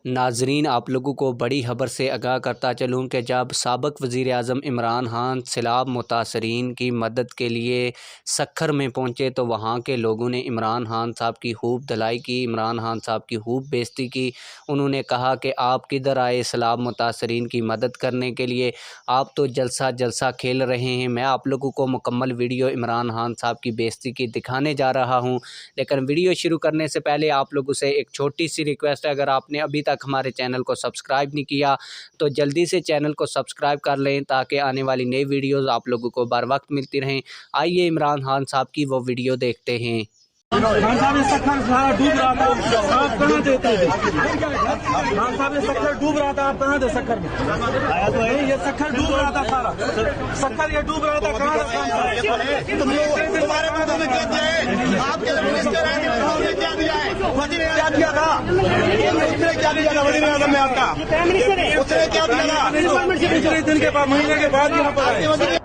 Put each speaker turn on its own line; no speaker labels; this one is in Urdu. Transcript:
ناظرین، آپ لوگوں کو بڑی خبر سے آگاہ کرتا چلوں کہ جب سابق وزیر اعظم عمران خان سیلاب متاثرین کی مدد کے لیے سکھر میں پہنچے تو وہاں کے لوگوں نے عمران خان صاحب کی خوب دھلائی کی، عمران خان صاحب کی خوب بےزتی کی۔ انہوں نے کہا کہ آپ کدھر آئے سیلاب متاثرین کی مدد کرنے کے لیے، آپ تو جلسہ کھیل رہے ہیں۔ میں آپ لوگوں کو مکمل ویڈیو عمران خان صاحب کی بےزتی کی دکھانے جا رہا ہوں، لیکن ویڈیو شروع کرنے سے پہلے آپ لوگوں سے ایک چھوٹی سی ریکویسٹ ہے، اگر آپ نے ابھی تک ہمارے چینل کو سبسکرائب نہیں کیا تو جلدی سے چینل کو سبسکرائب کر لیں تاکہ آنے والی نئی ویڈیوز آپ لوگوں کو بر وقت ملتی رہیں۔ آئیے عمران خان صاحب کی وہ ویڈیو دیکھتے ہیں۔
خان صاحب یہ سکھر ڈوب رہا تھا، آپ کہاں دیتے ہیں؟ خان صاحب یہ سکھر ڈوب رہا تھا، آپ کہاں تھے؟ سکھر میں یہ سکھر ڈوب رہا تھا، سارا سکھر یہ ڈوب رہا تھا، کہاں تھا خان صاحب؟ تمہارے باتوں میں کیا دیا ہے؟ آپ کے منسٹر ہیں، انہوں نے کیا دیا ہے؟ وزیر کیا دیا تھا؟ اس نے کیا دیا تھا وزیر اعظم میں آپ کا؟ اس نے کیا دیا تھا؟ پچھلے دن کے بعد، مہینے کے بعد یہاں پر